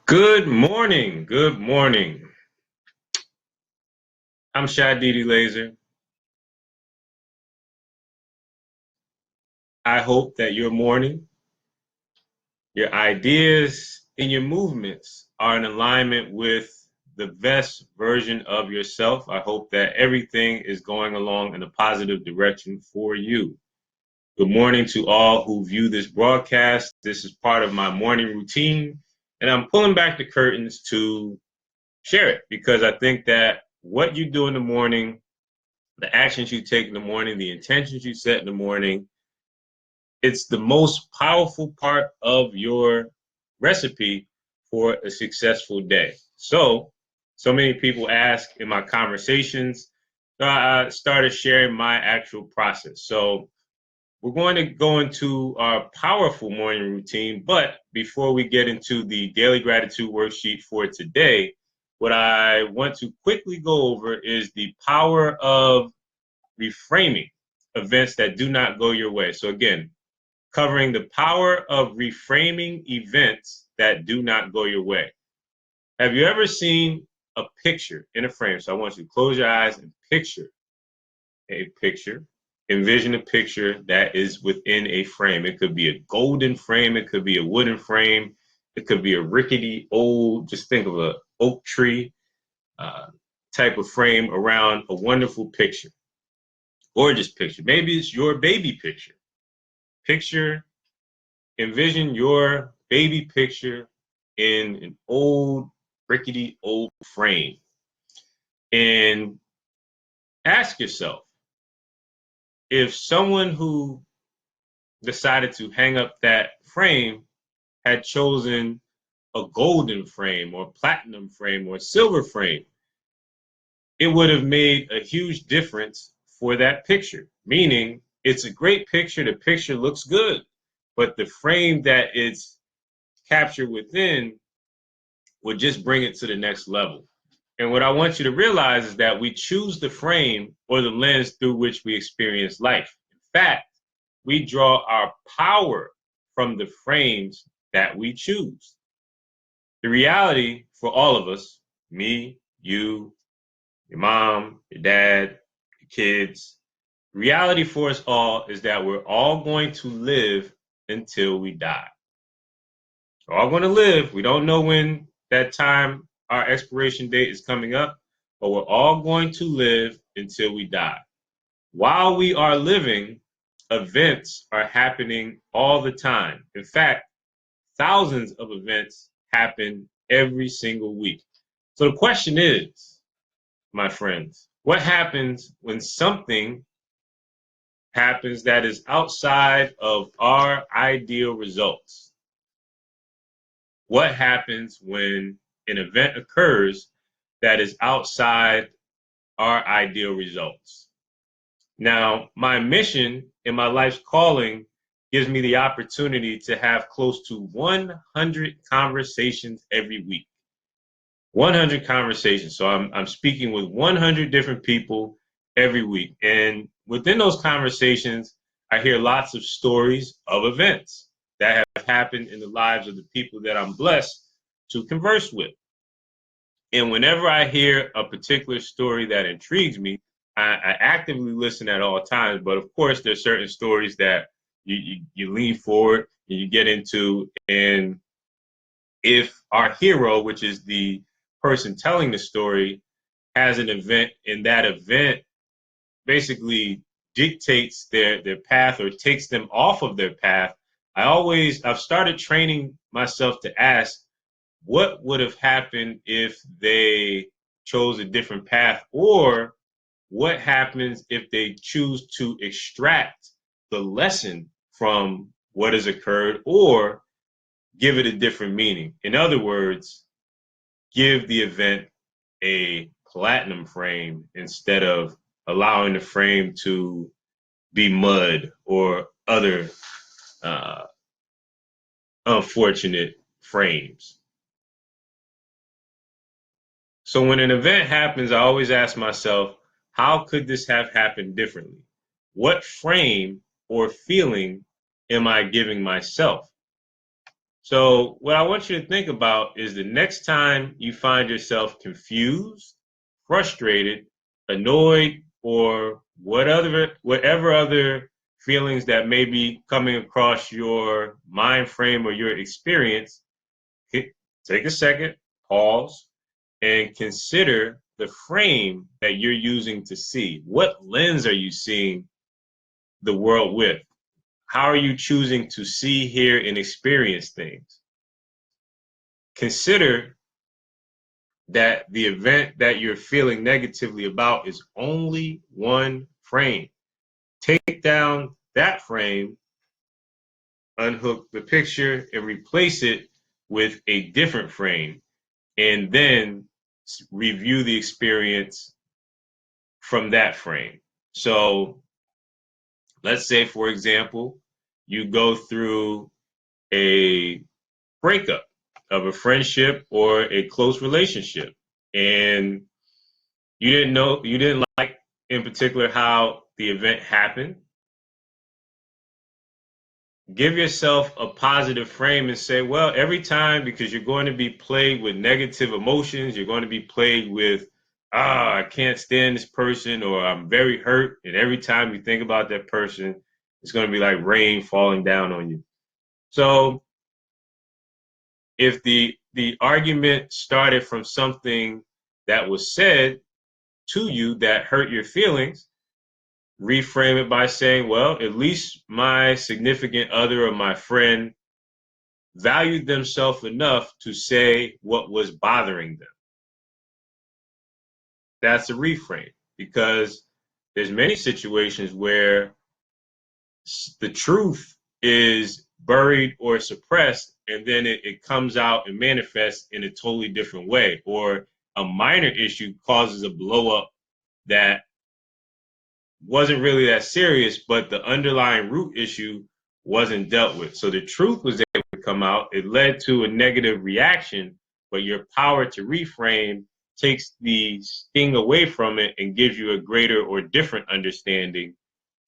Good morning. Good morning. I'm Shadidi Laser. I hope that your morning, your ideas, and your movements are in alignment with the best version of yourself. I hope that everything is going along in a positive direction for you. Good morning to all who view this broadcast. This is part of my morning routine, and I'm pulling back the curtains to share it because I think that what you do in the morning, the actions you take in the morning, the intentions you set in the morning, it's the most powerful part of your recipe for a successful day. So many people ask in my conversations, so I started sharing my actual process. So we're going to go into our powerful morning routine, but before we get into the daily gratitude worksheet for today, what I want to quickly go over is the power of reframing events that do not go your way. So again, covering the power of reframing events that do not go your way. Have you ever seen a picture in a frame? So I want you to close your eyes and picture a picture. Envision a picture that is within a frame. It could be a golden frame. It could be a wooden frame. It could be a rickety old, just think of a oak tree uh, type of frame around a wonderful picture. Gorgeous picture. Maybe it's your baby picture. Picture, envision your baby picture in an old, rickety old frame. And ask yourself, if someone who decided to hang up that frame had chosen a golden frame or platinum frame or silver frame, it would have made a huge difference for that picture. Meaning, it's a great picture, the picture looks good, but the frame that it's captured within would just bring it to the next level. And what I want you to realize is that we choose the frame or the lens through which we experience life. In fact, we draw our power from the frames that we choose. The reality for all of us, me, you, your mom, your dad, your kids, reality for us all is that we're all going to live until we die. We're all going to live. We don't know when that time, our expiration date is coming up, but we're all going to live until we die. While we are living, events are happening all the time. In fact, thousands of events happen every single week. So the question is, my friends, what happens when something happens that is outside of our ideal results? What happens when an event occurs that is outside our ideal results? Now, my mission in my life's calling gives me the opportunity to have close to 100 conversations every week. 100 conversations. So I'm speaking with 100 different people every week. And within those conversations, I hear lots of stories of events that have happened in the lives of the people that I'm blessed to converse with. And whenever I hear a particular story that intrigues me, I actively listen at all times. But of course, there's certain stories that you lean forward and you get into. And if our hero, which is the person telling the story, has an event and that event basically dictates their path or takes them off of their path, I've started training myself to ask, what would have happened if they chose a different path, or what happens if they choose to extract the lesson from what has occurred or give it a different meaning. In other words, give the event a platinum frame instead of allowing the frame to be mud or other uh, unfortunate frames. So when an event happens, I always ask myself, how could this have happened differently? What frame or feeling am I giving myself? So what I want you to think about is the next time you find yourself confused, frustrated, annoyed, or whatever other feelings that may be coming across your mind frame or your experience, take a second, pause, and consider the frame that you're using to see. What lens are you seeing the world with? How are you choosing to see, hear, and experience things? Consider that the event that you're feeling negatively about is only one frame. Take down that frame, unhook the picture, and replace it with a different frame, and then review the experience from that frame. So let's say, for example, you go through a breakup of a friendship or a close relationship, and you didn't like in particular how the event happened. Give yourself a positive frame and say, well, every time, because you're going to be plagued with negative emotions, you're going to be plagued with, I can't stand this person, or I'm very hurt. And every time you think about that person, it's going to be like rain falling down on you. So if the argument started from something that was said to you that hurt your feelings, reframe it by saying, well, at least my significant other or my friend valued themselves enough to say what was bothering them. That's a reframe, because there's many situations where the truth is buried or suppressed, and then it comes out and manifests in a totally different way, or a minor issue causes a blow up that wasn't really that serious, but the underlying root issue wasn't dealt with. So the truth was able to come out. It led to a negative reaction, but your power to reframe takes the sting away from it and gives you a greater or different understanding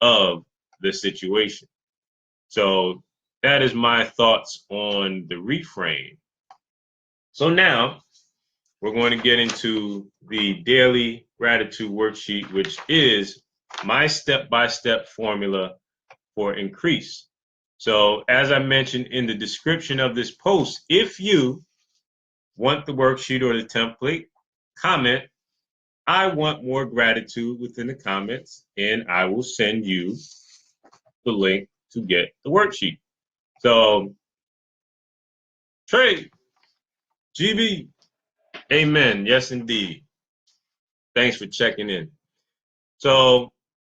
of the situation. So that is my thoughts on the reframe. So now we're going to get into the daily gratitude worksheet, which is my step-by-step formula for increase. So as I mentioned in the description of this post, if you want the worksheet or the template, comment, I want more gratitude within the comments, and I will send you the link to get the worksheet. So, Trey, GB, amen. Yes, indeed. Thanks for checking in. So,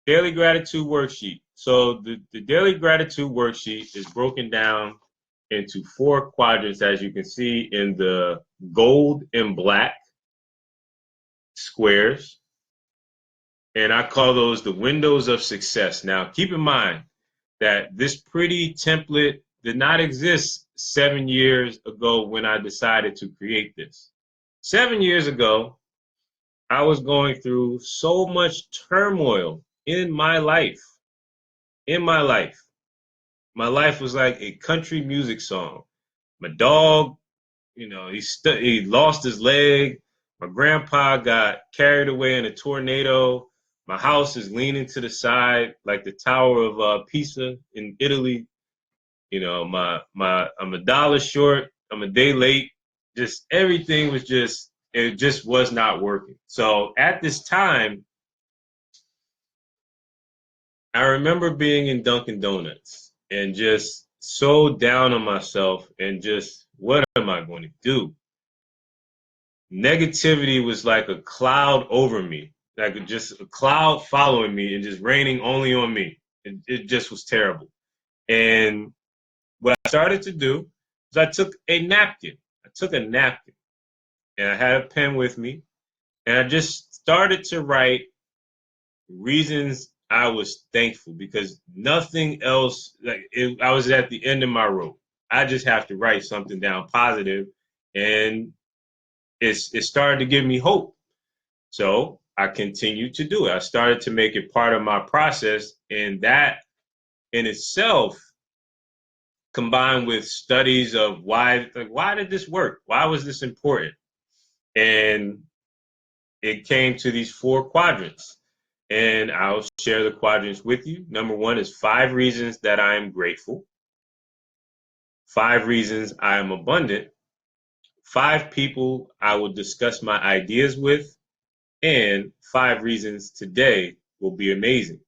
daily gratitude worksheet. So, the daily gratitude worksheet is broken down into 4 quadrants, as you can see in the gold and black squares. And I call those the windows of success. Now, keep in mind that this pretty template did not exist 7 years ago when I decided to create this. 7 years ago, I was going through so much turmoil in my life. In my life. My life was like a country music song. My dog, he lost his leg. My grandpa got carried away in a tornado. My house is leaning to the side like the Tower of Pisa in Italy. I'm a dollar short. I'm a day late. Just everything was it just was not working. So at this time, I remember being in Dunkin' Donuts and just so down on myself and just, what am I going to do? Negativity was like a cloud over me, like just a cloud following me and just raining only on me. It just was terrible. And what I started to do is I took a napkin. I took a napkin and I had a pen with me, and I just started to write reasons I was thankful, because nothing else, I was at the end of my rope. I just have to write something down positive, and it started to give me hope. So I continued to do it. I started to make it part of my process, and that in itself combined with studies of why did this work? Why was this important? And it came to these 4 quadrants. And I'll share the quadrants with you. Number 1 is 5 reasons that I am grateful. 5 reasons I am abundant. 5 people I will discuss my ideas with. And 5 reasons today will be amazing.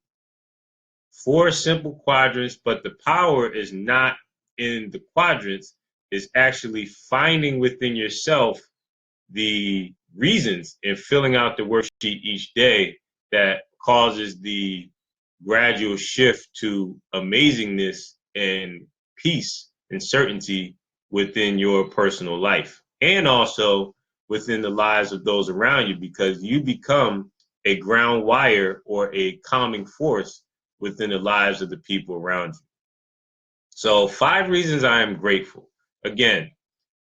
4 simple quadrants, but the power is not in the quadrants, it's actually finding within yourself the reasons and filling out the worksheet each day that causes the gradual shift to amazingness and peace and certainty within your personal life and also within the lives of those around you, because you become a ground wire or a calming force within the lives of the people around you. So 5 reasons I am grateful. Again,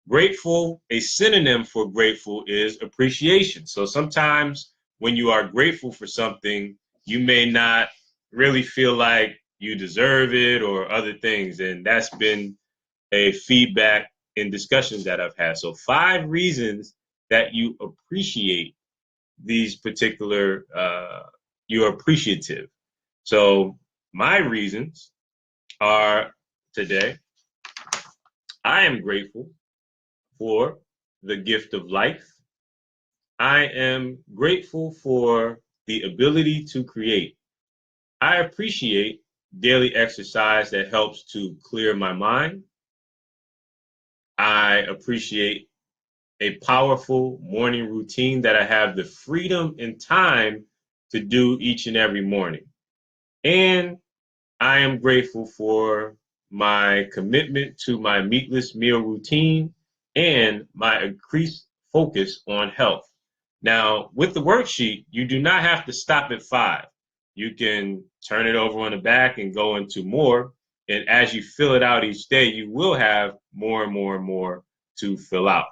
grateful, a synonym for grateful is appreciation. So sometimes when you are grateful for something, you may not really feel like you deserve it or other things. And that's been a feedback in discussions that I've had. So 5 reasons that you appreciate these particular, you're appreciative. So my reasons are today, I am grateful for the gift of life. I am grateful for the ability to create. I appreciate daily exercise that helps to clear my mind. I appreciate a powerful morning routine that I have the freedom and time to do each and every morning. And I am grateful for my commitment to my meatless meal routine and my increased focus on health. Now, with the worksheet, you do not have to stop at 5. You can turn it over on the back and go into more. And as you fill it out each day, you will have more and more and more to fill out.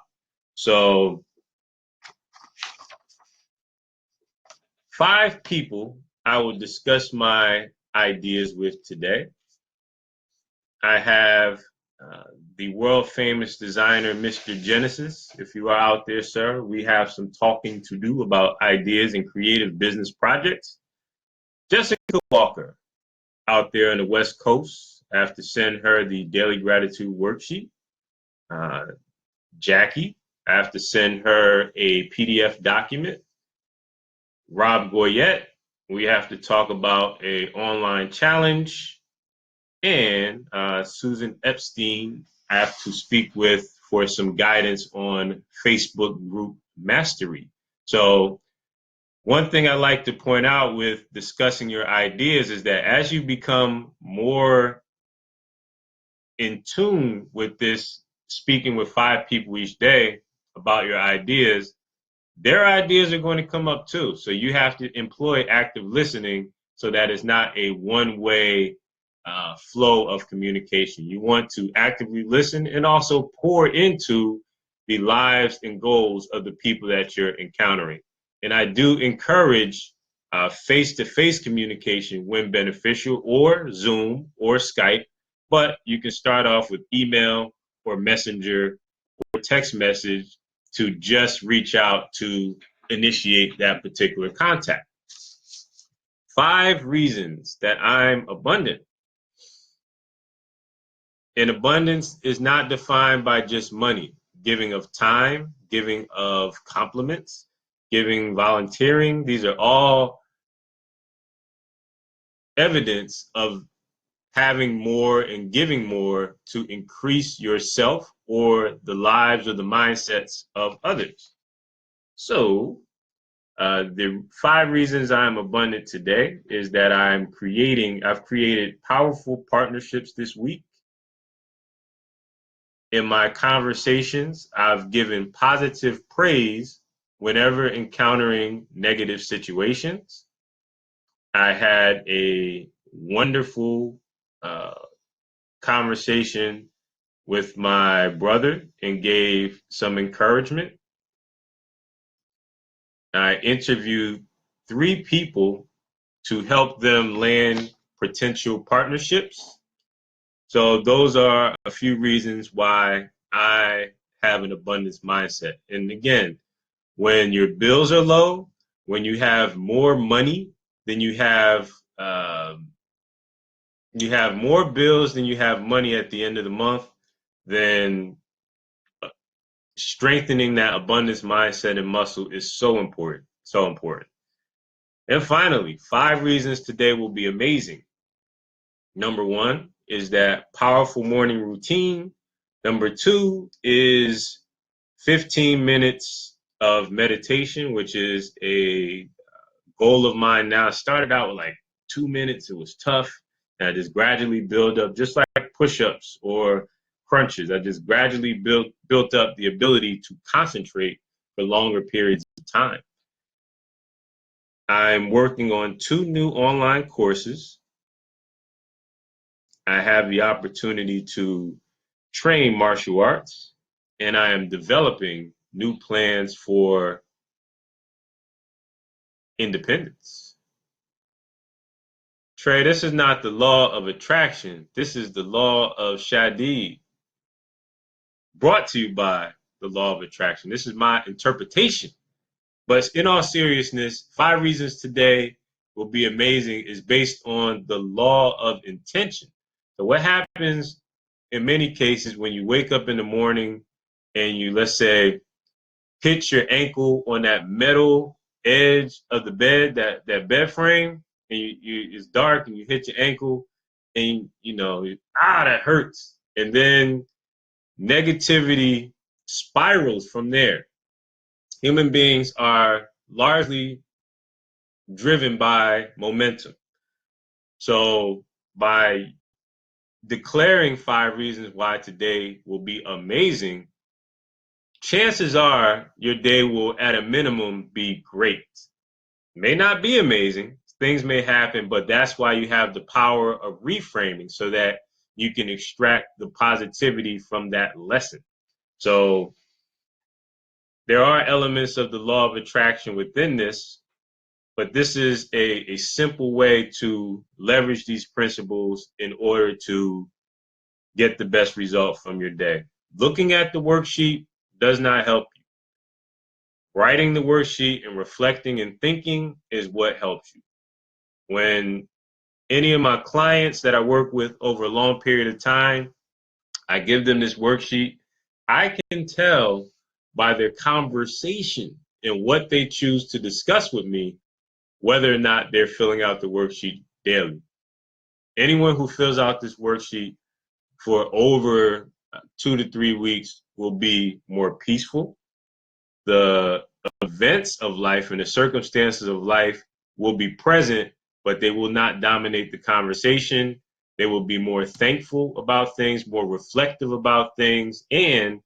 So 5 people I will discuss my ideas with today. I have the world famous designer, Mr. Genesis. If you are out there, sir, we have some talking to do about ideas and creative business projects. Jessica Walker, out there on the West Coast, I have to send her the daily gratitude worksheet. Uh, Jackie, I have to send her a PDF document. Rob Goyette, we have to talk about a online challenge. And Susan Epstein, I have to speak with for some guidance on Facebook group mastery. So one thing I like to point out with discussing your ideas is that as you become more in tune with this, speaking with 5 people each day about your ideas, their ideas are going to come up too. So you have to employ active listening so that it's not a one-way flow of communication. You want to actively listen and also pour into the lives and goals of the people that you're encountering. And I do encourage face-to-face communication when beneficial, or Zoom or Skype, but you can start off with email or messenger or text message to just reach out to initiate that particular contact. 5 reasons that I'm abundant. And abundance is not defined by just money, giving of time, giving of compliments, giving, volunteering. These are all evidence of having more and giving more to increase yourself or the lives or the mindsets of others. So the 5 reasons I'm abundant today is that I've created powerful partnerships this week. In my conversations, I've given positive praise whenever encountering negative situations. I had a wonderful conversation with my brother and gave some encouragement. I interviewed 3 people to help them land potential partnerships. So those are a few reasons why I have an abundance mindset. And again, when your bills are low, when you have more money than you have more bills than you have money at the end of the month, then strengthening that abundance mindset and muscle is so important, so important. And finally, 5 reasons today will be amazing. Number 1 is that powerful morning routine. Number 2 is 15 minutes of meditation, which is a goal of mine now. I started out with like 2 minutes. It was tough. And I just gradually build up, just like push-ups or crunches. I just gradually built up the ability to concentrate for longer periods of time. I'm working on 2 new online courses. I have the opportunity to train martial arts, and I am developing new plans for independence. Trey, this is not the law of attraction. This is the law of Shadid, brought to you by the law of attraction. This is my interpretation. But in all seriousness, 5 reasons today will be amazing is based on the law of intention. So what happens in many cases when you wake up in the morning and you, let's say, hit your ankle on that metal edge of the bed, that bed frame, and it's dark and you hit your ankle and that hurts. And then negativity spirals from there. Human beings are largely driven by momentum. So by declaring 5 reasons why today will be amazing, chances are your day will at a minimum be great. May not be amazing, things may happen, but that's why you have the power of reframing so that you can extract the positivity from that lesson. So there are elements of the law of attraction within this, but this is a simple way to leverage these principles in order to get the best result from your day. Looking at the worksheet does not help you. Writing the worksheet and reflecting and thinking is what helps you. When any of my clients that I work with over a long period of time, I give them this worksheet. I can tell by their conversation and what they choose to discuss with me whether or not they're filling out the worksheet daily. Anyone who fills out this worksheet for over 2 to 3 weeks will be more peaceful. The events of life and the circumstances of life will be present, but they will not dominate the conversation. They will be more thankful about things, more reflective about things, and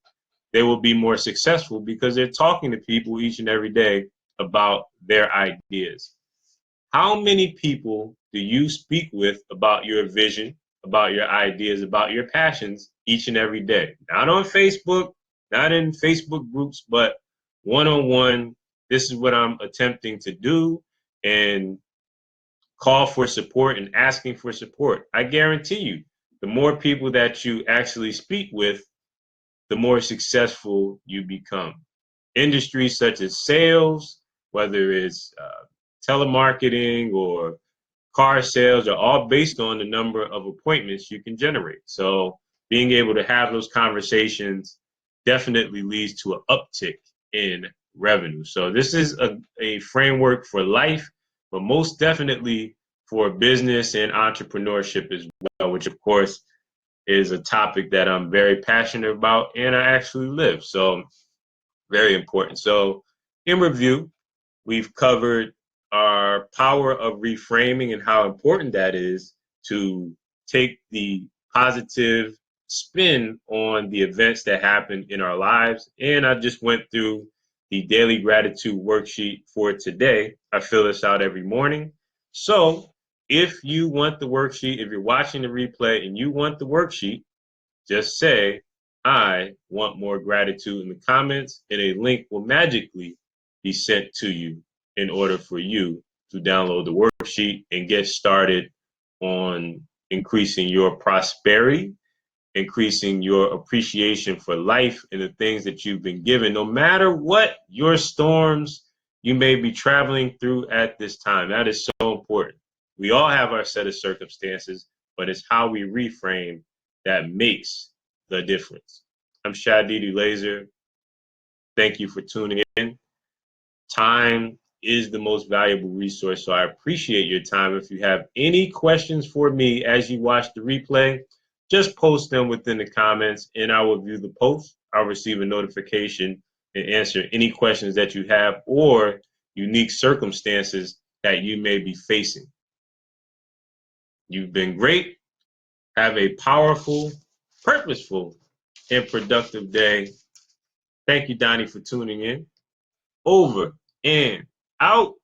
they will be more successful because they're talking to people each and every day about their ideas. How many people do you speak with about your vision, about your ideas, about your passions each and every day? Not on Facebook, not in Facebook groups, but one-on-one. This is what I'm attempting to do, and call for support and asking for support. I guarantee you, the more people that you actually speak with, the more successful you become. Industries such as sales, whether it's telemarketing or car sales, are all based on the number of appointments you can generate. So being able to have those conversations definitely leads to an uptick in revenue. So this is a framework for life, but most definitely for business and entrepreneurship as well, which of course is a topic that I'm very passionate about and I actually live. So very important. So in review, we've covered our power of reframing and how important that is to take the positive spin on the events that happen in our lives. And I just went through the daily gratitude worksheet for today. I fill this out every morning. So if you want the worksheet, if you're watching the replay and you want the worksheet, just say, I want more gratitude in the comments, and a link will magically be sent to you in order for you to download the worksheet and get started on increasing your prosperity, increasing your appreciation for life and the things that you've been given, no matter what your storms you may be traveling through at this time. That is so important. We all have our set of circumstances, but it's how we reframe that makes the difference. I'm Shadidi Laser. Thank you for tuning in. Time is the most valuable resource, so I appreciate your time. If you have any questions for me as you watch the replay, just post them within the comments and I will view the post. I'll receive a notification and answer any questions that you have or unique circumstances that you may be facing. You've been great. Have a powerful, purposeful, and productive day. Thank you, Donnie, for tuning in. Over and out.